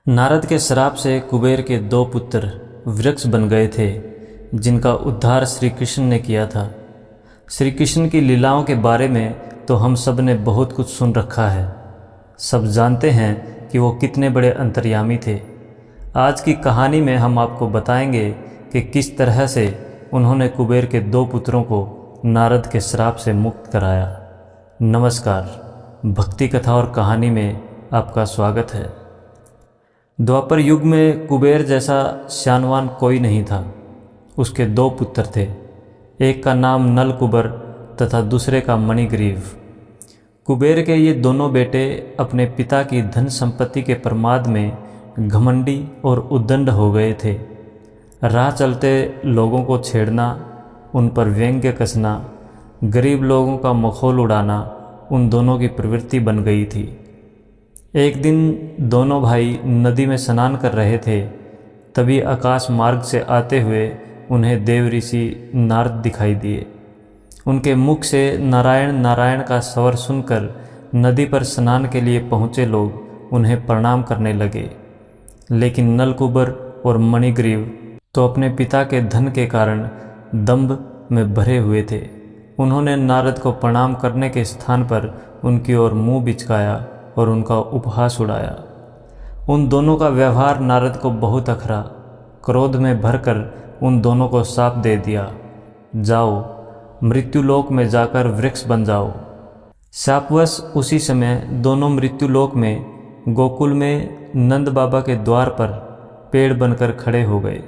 नारद के श्राप से कुबेर के दो पुत्र वृक्ष बन गए थे, जिनका उद्धार श्री कृष्ण ने किया था। श्री कृष्ण की लीलाओं के बारे में तो हम सब ने बहुत कुछ सुन रखा है। सब जानते हैं कि वो कितने बड़े अंतर्यामी थे। आज की कहानी में हम आपको बताएंगे कि किस तरह से उन्होंने कुबेर के दो पुत्रों को नारद के श्राप से मुक्त कराया। नमस्कार, भक्ति कथा और कहानी में आपका स्वागत है। द्वापर युग में कुबेर जैसा श्यानवान कोई नहीं था। उसके दो पुत्र थे, एक का नाम नलकुबर तथा दूसरे का मणिग्रीव। कुबेर के ये दोनों बेटे अपने पिता की धन संपत्ति के प्रमाद में घमंडी और उद्दंड हो गए थे। राह चलते लोगों को छेड़ना, उन पर व्यंग्य कसना, गरीब लोगों का मखौल उड़ाना उन दोनों की प्रवृत्ति बन गई थी। एक दिन दोनों भाई नदी में स्नान कर रहे थे, तभी आकाश मार्ग से आते हुए उन्हें देव ऋषि नारद दिखाई दिए। उनके मुख से नारायण नारायण का स्वर सुनकर नदी पर स्नान के लिए पहुँचे लोग उन्हें प्रणाम करने लगे। लेकिन नलकुबर और मणिग्रीव तो अपने पिता के धन के कारण दंभ में भरे हुए थे। उन्होंने नारद को प्रणाम करने के स्थान पर उनकी ओर मुँह बिचकाया और उनका उपहास उड़ाया। उन दोनों का व्यवहार नारद को बहुत अखरा। क्रोध में भरकर उन दोनों को शाप दे दिया, जाओ मृत्युलोक में जाकर वृक्ष बन जाओ। शापवश उसी समय दोनों मृत्युलोक में गोकुल में नंद बाबा के द्वार पर पेड़ बनकर खड़े हो गए।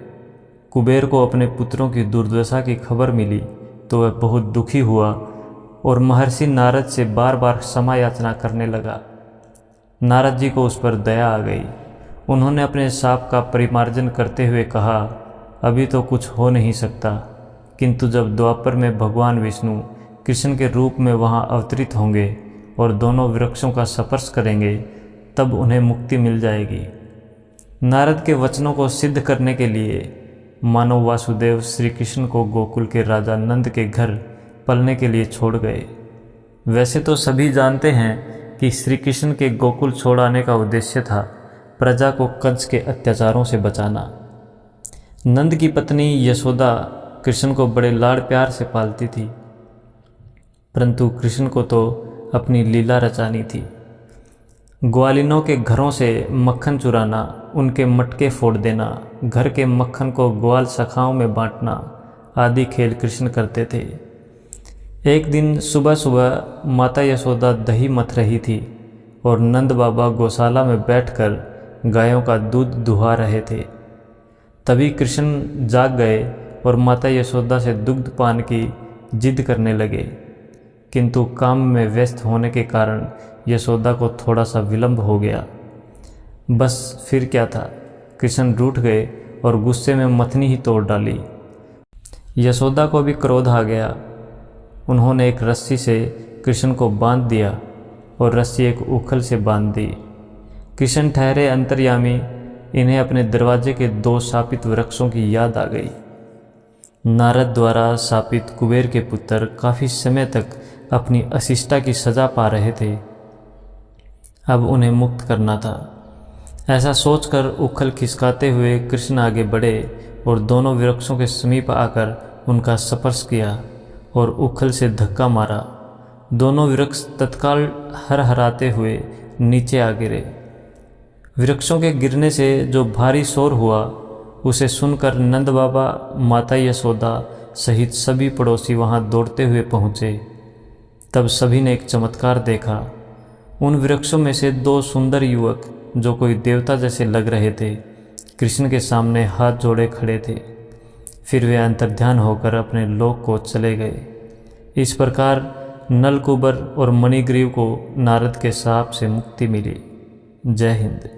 कुबेर को अपने पुत्रों की दुर्दशा की खबर मिली तो वह बहुत दुखी हुआ और महर्षि नारद से बार बार क्षमा याचना करने लगा। नारद जी को उस पर दया आ गई। उन्होंने अपने शाप का परिमार्जन करते हुए कहा, अभी तो कुछ हो नहीं सकता, किंतु जब द्वापर में भगवान विष्णु कृष्ण के रूप में वहाँ अवतरित होंगे और दोनों वृक्षों का स्पर्श करेंगे, तब उन्हें मुक्ति मिल जाएगी। नारद के वचनों को सिद्ध करने के लिए मानव वासुदेव श्री कृष्ण को गोकुल के राजा नंद के घर पलने के लिए छोड़ गए। वैसे तो सभी जानते हैं कि श्री कृष्ण के गोकुल छोड़ आने का उद्देश्य था प्रजा को कंस के अत्याचारों से बचाना। नंद की पत्नी यशोदा कृष्ण को बड़े लाड़ प्यार से पालती थी, परंतु कृष्ण को तो अपनी लीला रचानी थी। ग्वालिनों के घरों से मक्खन चुराना, उनके मटके फोड़ देना, घर के मक्खन को ग्वाल सखाओं में बांटना आदि खेल कृष्ण करते थे। एक दिन सुबह सुबह माता यशोदा दही मथ रही थी और नंद बाबा गौशाला में बैठकर गायों का दूध दुहा रहे थे। तभी कृष्ण जाग गए और माता यशोदा से दुग्ध पान की जिद करने लगे, किंतु काम में व्यस्त होने के कारण यशोदा को थोड़ा सा विलंब हो गया। बस फिर क्या था, कृष्ण रूठ गए और गुस्से में मथनी ही तोड़ डाली। यशोदा को भी क्रोध आ गया। उन्होंने एक रस्सी से कृष्ण को बांध दिया और रस्सी एक उखल से बांध दी। कृष्ण ठहरे अंतर्यामी, इन्हें अपने दरवाजे के दो शापित वृक्षों की याद आ गई। नारद द्वारा शापित कुबेर के पुत्र काफ़ी समय तक अपनी अशिष्टा की सजा पा रहे थे, अब उन्हें मुक्त करना था। ऐसा सोचकर उखल खिसकाते हुए कृष्ण आगे बढ़े और दोनों वृक्षों के समीप आकर उनका स्पर्श किया और उखल से धक्का मारा। दोनों वृक्ष तत्काल हरहराते हुए नीचे आ गिरे। वृक्षों के गिरने से जो भारी शोर हुआ, उसे सुनकर नंद बाबा, माता यशोदा सहित सभी पड़ोसी वहां दौड़ते हुए पहुँचे। तब सभी ने एक चमत्कार देखा। उन वृक्षों में से दो सुंदर युवक, जो कोई देवता जैसे लग रहे थे, कृष्ण के सामने हाथ जोड़े खड़े थे। फिर वे अंतर्ध्यान होकर अपने लोक को चले गए। इस प्रकार नलकुबर और मणिग्रीव को नारद के शाप से मुक्ति मिली। जय हिंद।